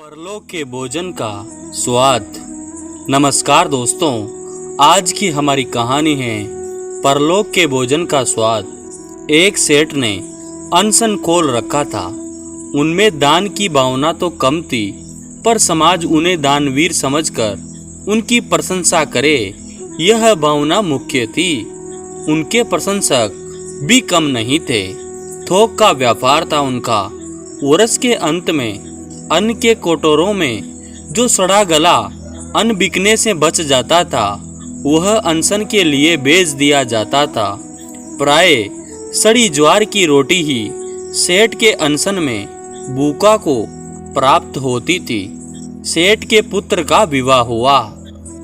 परलोक के भोजन का स्वाद। नमस्कार दोस्तों, आज की हमारी कहानी है परलोक के भोजन का स्वाद। एक सेठ ने अनशन खोल रखा था। उनमें दान की भावना तो कम थी, पर समाज उन्हें दानवीर समझकर उनकी प्रशंसा करे, यह भावना मुख्य थी। उनके प्रशंसक भी कम नहीं थे। थोक का व्यापार था उनका। वर्ष के अंत में अन्न के कोटरों में जो सड़ा गला अन्न बिकने से बच जाता था, वह अनशन के लिए बेच दिया जाता था। प्राय सड़ी ज्वार की रोटी ही सेठ के अनशन में भूखा को प्राप्त होती थी। सेठ के पुत्र का विवाह हुआ।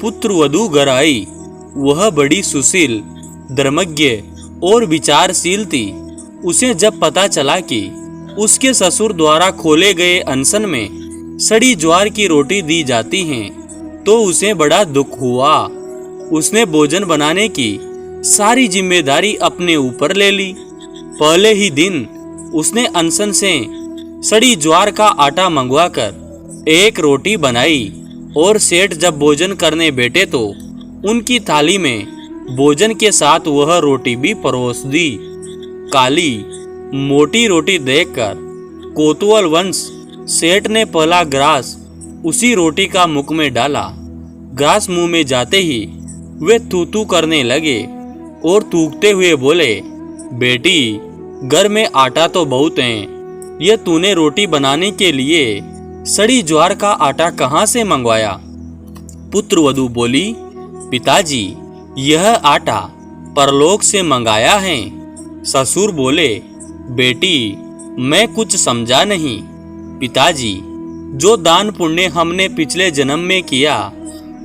पुत्र वधू घर आई। वह बड़ी सुशील, धर्मज्ञ और विचारशील थी। उसे जब पता चला कि उसके ससुर द्वारा खोले गए अनशन में सड़ी ज्वार की रोटी दी जाती हैं, तो उसे बड़ा दुख हुआ। उसने भोजन बनाने की सारी जिम्मेदारी अपने ऊपर ले ली। पहले ही दिन उसने अनशन से सड़ी ज्वार का आटा मंगवाकर एक रोटी बनाई और सेठ जब भोजन करने बैठे तो उनकी थाली में भोजन के साथ वह रोटी भी परोस दी। काली मोटी रोटी देखकर कोतवाल वंश सेठ ने पहला ग्रास उसी रोटी का मुख में डाला। ग्रास मुंह में जाते ही वे तू करने लगे और थूकते हुए बोले, बेटी, घर में आटा तो बहुत है, यह तूने रोटी बनाने के लिए सड़ी ज्वार का आटा कहाँ से मंगवाया? पुत्र वधू बोली, पिताजी, यह आटा परलोक से मंगाया है। ससुर बोले, बेटी, मैं कुछ समझा नहीं। पिताजी, जो दान पुण्य हमने पिछले जन्म में किया,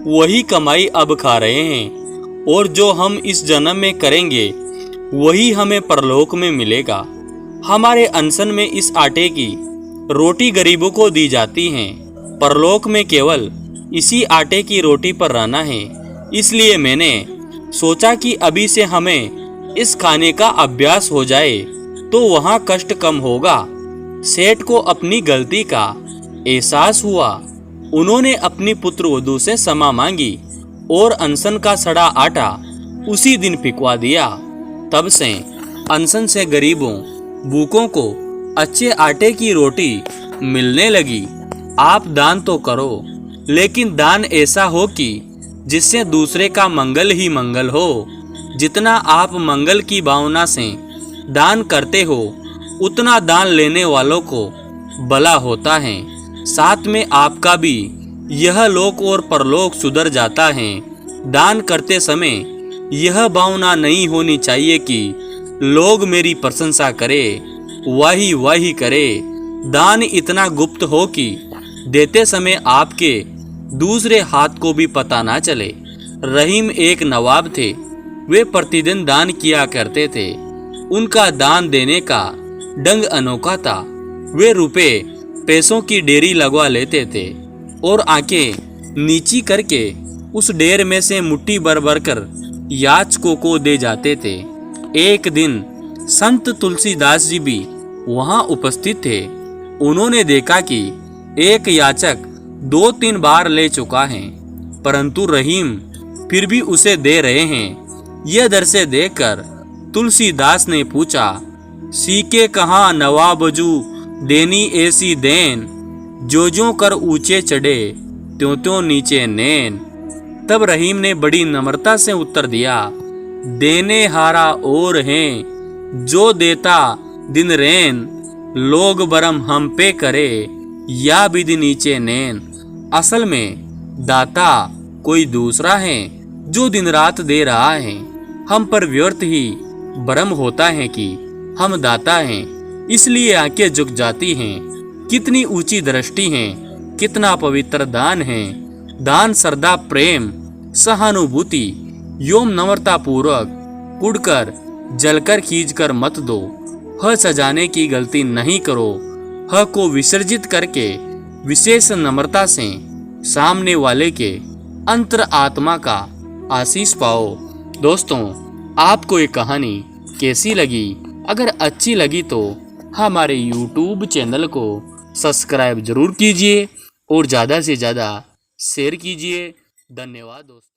वही कमाई अब खा रहे हैं, और जो हम इस जन्म में करेंगे वही हमें परलोक में मिलेगा। हमारे अनशन में इस आटे की रोटी गरीबों को दी जाती है। परलोक में केवल इसी आटे की रोटी पर रहना है। इसलिए मैंने सोचा कि अभी से हमें इस खाने का अभ्यास हो जाए तो वहाँ कष्ट कम होगा। सेठ को अपनी गलती का एहसास हुआ। उन्होंने अपनी पुत्र वधू से क्षमा मांगी और अनशन का सड़ा आटा उसी दिन फिकवा दिया। तब से अनशन से गरीबों, भूखों को अच्छे आटे की रोटी मिलने लगी। आप दान तो करो, लेकिन दान ऐसा हो कि जिससे दूसरे का मंगल ही मंगल हो। जितना आप मंगल की भावना से दान करते हो, उतना दान लेने वालों को भला होता है। साथ में आपका भी यह लोक और परलोक सुधर जाता है। दान करते समय यह भावना नहीं होनी चाहिए कि लोग मेरी प्रशंसा करे, वाही वाही करे। दान इतना गुप्त हो कि देते समय आपके दूसरे हाथ को भी पता ना चले। रहीम एक नवाब थे। वे प्रतिदिन दान किया करते थे। उनका दान देने का ढंग अनोखा था। वे रुपए पैसों की ढेरी लगवा लेते थे और आंखें नीची करके उस ढेर में से मुट्ठी भर भर कर याचकों को दे जाते थे। एक दिन संत तुलसीदास जी भी वहां उपस्थित थे। उन्होंने देखा कि एक याचक 2-3 बार ले चुका है, परंतु रहीम फिर भी उसे दे रहे हैं। यह दृश्य देखकर तुलसीदास ने पूछा, सीके कहाँ नवाबजू देनी ऐसी देन, जो कर ऊंचे चढ़े त्यों त्यों नीचे नैन। तब रहीम ने बड़ी नम्रता से उत्तर दिया, देने हारा और हैं, जो देता दिन रैन, लोग बरम हम पे करे, या विधि नीचे नैन। असल में दाता कोई दूसरा है जो दिन रात दे रहा है। हम पर व्यर्थ ही भ्रम होता है कि हम दाता हैं, इसलिए आंखें झुक जाती हैं। कितनी ऊंची दृष्टि है, कितना पवित्र दान है। दान श्रद्धा, प्रेम, सहानुभूति योम नम्रता पूर्वक उड़कर जलकर खींचकर मत दो। ह सजाने की गलती नहीं करो। ह को विसर्जित करके विशेष नम्रता से सामने वाले के अंतर आत्मा का आशीष पाओ। दोस्तों, आपको ये कहानी कैसी लगी? अगर अच्छी लगी तो हमारे YouTube चैनल को सब्सक्राइब जरूर कीजिए और ज़्यादा से ज़्यादा शेयर कीजिए। धन्यवाद दोस्तों।